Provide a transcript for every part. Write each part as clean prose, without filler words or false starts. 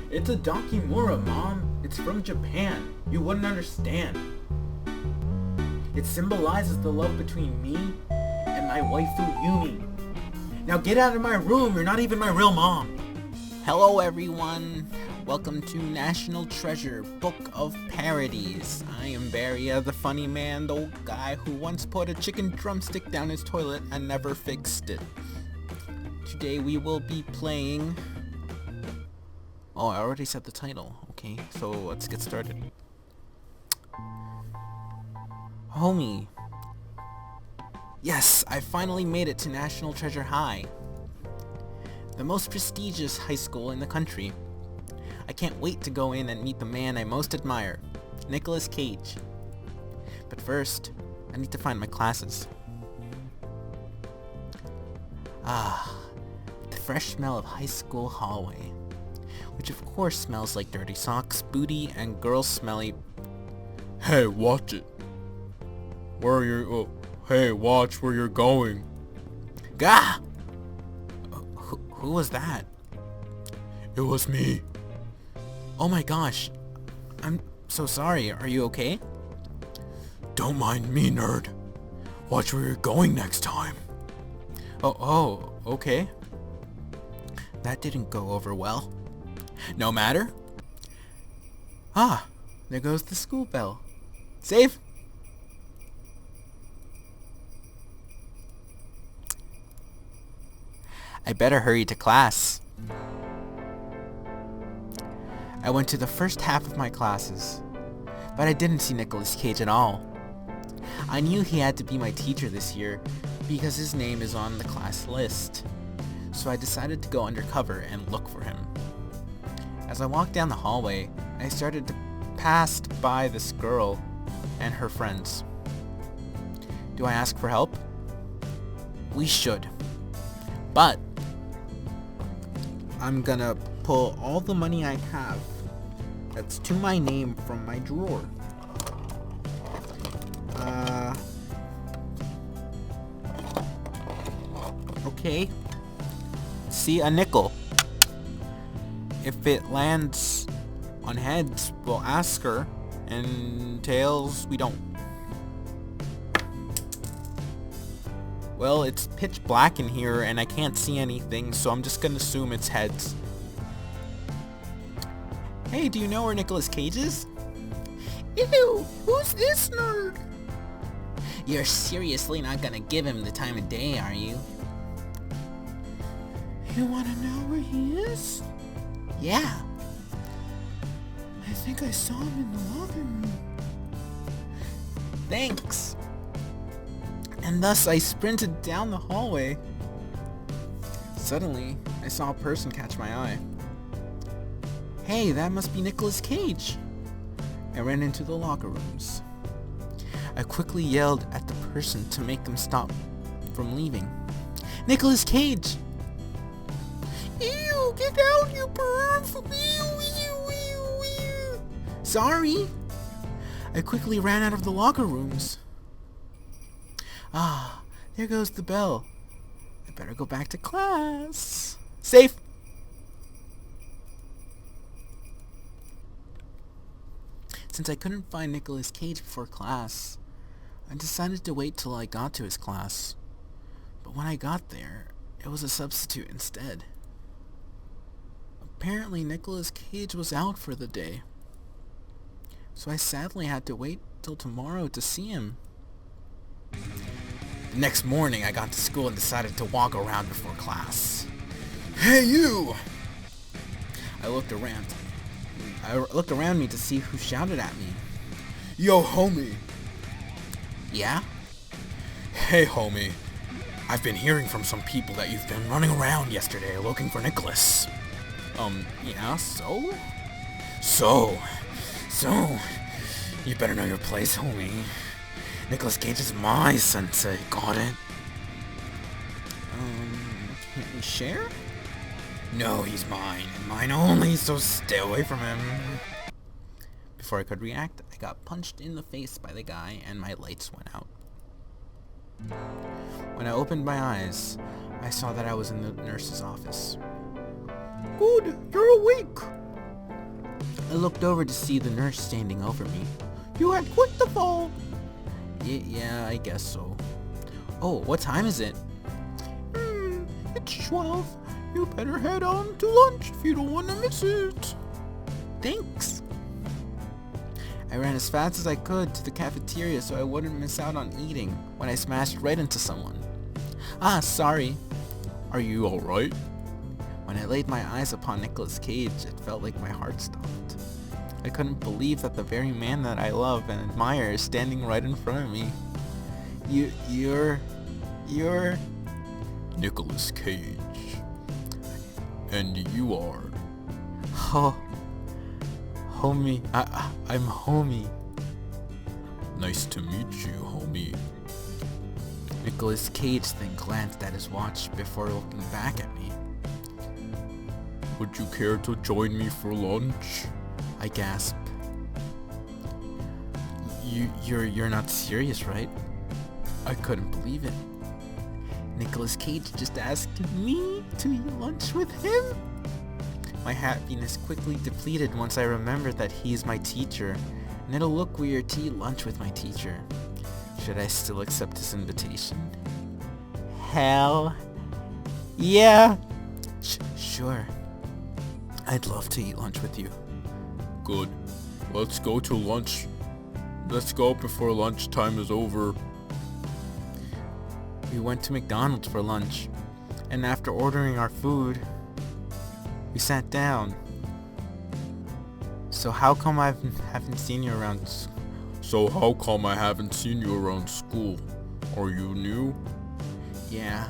It's a Dakimura, Mom. It's from Japan. You wouldn't understand. It symbolizes the love between me and my waifu Yumi. Now get out of my room. You're not even my real mom. Hello everyone. Welcome to National Treasure Book of Parodies. I am Barry, the funny man, the old guy who once put a chicken drumstick down his toilet and never fixed it. Today we will be playing... Oh, I already said the title. Okay, so let's get started. Homie. Yes, I finally made it to National Treasure High, the most prestigious high school in the country. I can't wait to go in and meet the man I most admire, Nicolas Cage. But first, I need to find my classes. The fresh smell of high school hallway, which of course smells like dirty socks, booty, and girls' smelly... Hey, watch it. Where are you... Oh, hey, watch where you're going. Gah! Who was that? It was me. Oh my gosh. I'm so sorry. Are you okay? Don't mind me, nerd. Watch where you're going next time. Oh, okay. That didn't go over well. No matter. There goes the school bell. Safe? I better hurry to class. I went to the first half of my classes, but I didn't see Nicolas Cage at all. I knew he had to be my teacher this year because his name is on the class list, so I decided to go undercover and look for him. As I walked down the hallway, I started to pass by this girl and her friends. Do I ask for help? We should. But I'm gonna pull all the money I have that's to my name from my drawer. Okay. See, a nickel. If it lands on heads, we'll ask her, and tails, we don't. Well, it's pitch black in here, and I can't see anything, so I'm just gonna assume it's heads. Hey, do you know where Nicolas Cage is? Ew, who's this nerd? You're seriously not gonna give him the time of day, are you? You wanna know where he is? Yeah. I think I saw him in the locker room. Thanks. And thus I sprinted down the hallway. Suddenly, I saw a person catch my eye. Hey, that must be Nicolas Cage. I ran into the locker rooms. I quickly yelled at the person to make them stop from leaving. Nicolas Cage! Ew, get out, you perv! Ew. Sorry! I quickly ran out of the locker rooms. There goes the bell. I better go back to class. Safe! Since I couldn't find Nicolas Cage before class, I decided to wait till I got to his class. But when I got there, it was a substitute instead. Apparently Nicolas Cage was out for the day, so I sadly had to wait till tomorrow to see him. The next morning I got to school and decided to walk around before class. Hey you! I looked around me to see who shouted at me. Yo homie! Yeah? Hey homie, I've been hearing from some people that you've been running around yesterday looking for Nicholas. Yeah, so? So, you better know your place, homie. Nicolas Cage is my sensei, got it? Can't we share? No, he's mine, and mine only, so stay away from him. Before I could react, I got punched in the face by the guy, and my lights went out. When I opened my eyes, I saw that I was in the nurse's office. Good, you're awake. looked over to see the nurse standing over me. You had quit the fall. Yeah, I guess so. Oh, what time is it? It's 12. You better head on to lunch if you don't want to miss it. Thanks. I ran as fast as I could to the cafeteria so I wouldn't miss out on eating when I smashed right into someone. Ah, sorry. Are you alright? When I laid my eyes upon Nicolas Cage, it felt like my heart stopped. I couldn't believe that the very man that I love and admire is standing right in front of me. You're... Nicolas Cage. And you are... Oh... Homie, I'm Homie. Nice to meet you, homie. Nicolas Cage then glanced at his watch before looking back at me. Would you care to join me for lunch? I gasped. You're not serious, right? I couldn't believe it. Nicolas Cage just asked me to eat lunch with him? My happiness quickly depleted once I remembered that he is my teacher, and it'll look weird to eat lunch with my teacher. Should I still accept his invitation? Hell yeah! Sure. I'd love to eat lunch with you. Good. Let's go to lunch. Let's go before lunchtime is over. We went to McDonald's for lunch, and after ordering our food, we sat down. So how come I haven't seen you around? So how come I haven't seen you around school? Are you new? Yeah,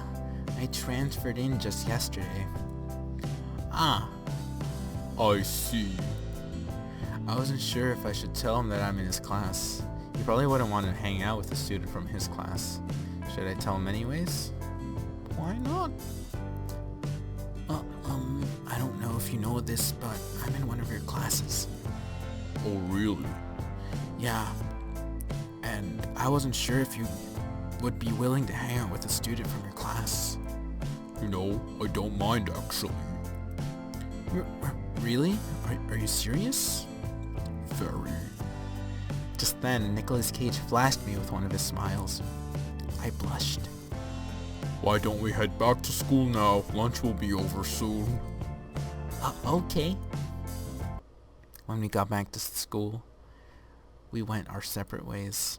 I transferred in just yesterday. Ah. I see. I wasn't sure if I should tell him that I'm in his class. He probably wouldn't want to hang out with a student from his class. Should I tell him anyways? Why not? I don't know if you know this, but I'm in one of your classes. Oh, really? Yeah. And I wasn't sure if you would be willing to hang out with a student from your class. You know, I don't mind actually. Really? Are you serious? Very. Just then, Nicolas Cage flashed me with one of his smiles. I blushed. Why don't we head back to school now? Lunch will be over soon. Okay. When we got back to school, we went our separate ways.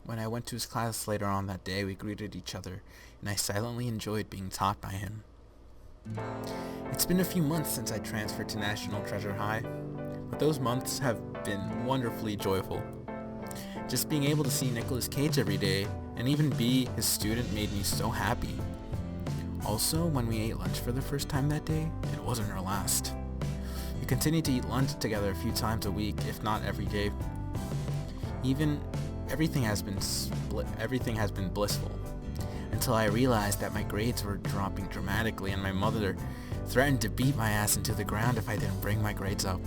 When I went to his class later on that day, we greeted each other, and I silently enjoyed being taught by him. It's been a few months since I transferred to National Treasure High, but those months have been wonderfully joyful. Just being able to see Nicolas Cage every day and even be his student made me so happy. Also, when we ate lunch for the first time that day, it wasn't our last. We continued to eat lunch together a few times a week, if not every day. Everything has been blissful, until I realized that my grades were dropping dramatically and my mother threatened to beat my ass into the ground if I didn't bring my grades up.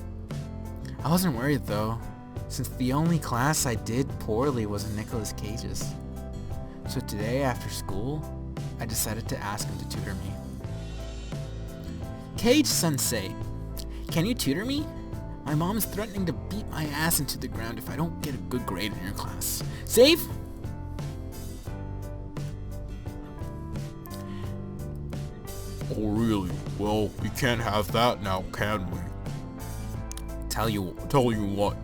I wasn't worried though, since the only class I did poorly was in Nicolas Cage's. So today after school, I decided to ask him to tutor me. Cage-sensei, can you tutor me? My mom is threatening to beat my ass into the ground if I don't get a good grade in your class. Safe? Oh really? Well, we can't have that now, can we? Tell you what,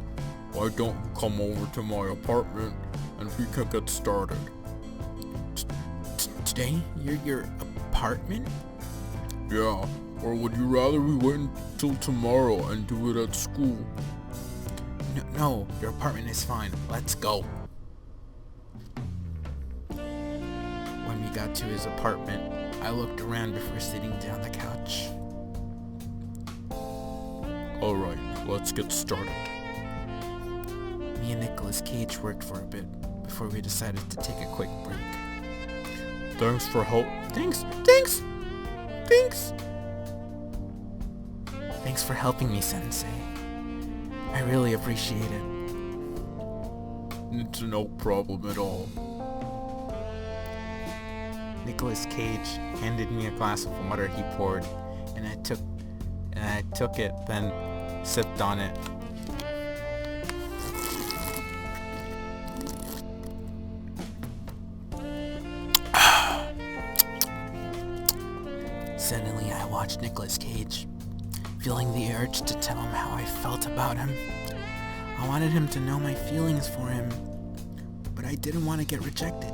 why don't you come over to my apartment and we can get started? Today? Your apartment? Yeah, or would you rather we wait until tomorrow and do it at school? No, your apartment is fine. Let's go. When we got to his apartment, I looked around before sitting down the couch. Alright, let's get started. Me and Nicolas Cage worked for a bit before we decided to take a quick break. Thanks for help. Thanks for helping me, Sensei. I really appreciate it. It's no problem at all. Nicolas Cage handed me a glass of water he poured, and I took it, then sipped on it. Suddenly I watched Nicolas Cage, feeling the urge to tell him how I felt about him. I wanted him to know my feelings for him, but I didn't want to get rejected.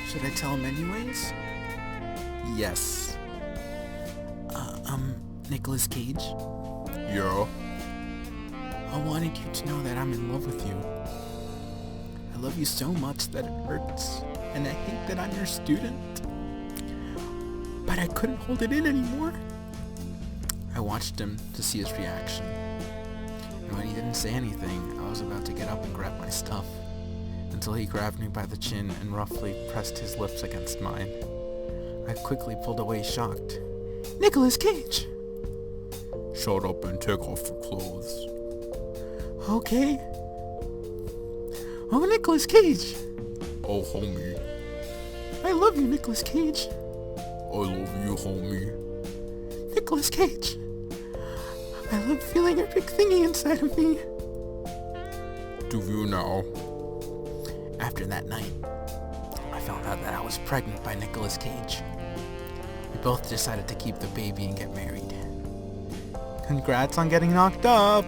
Should I tell him anyways? Yes. Nicolas Cage? Yeah? I wanted you to know that I'm in love with you. I love you so much that it hurts, and I hate that I'm your student. But I couldn't hold it in anymore. I watched him to see his reaction. And when he didn't say anything, I was about to get up and grab my stuff, until he grabbed me by the chin and roughly pressed his lips against mine. I quickly pulled away shocked. Nicolas Cage! Shut up and take off your clothes. Okay. Oh, Nicolas Cage! Oh, homie. I love you, Nicolas Cage. I love you, homie. Nicolas Cage. I love feeling your big thingy inside of me. Do you now? After that night, I found out that I was pregnant by Nicolas Cage. We both decided to keep the baby and get married. Congrats on getting knocked up!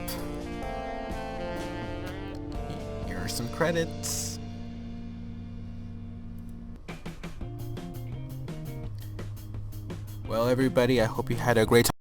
Here are some credits. Well, everybody, I hope you had a great time.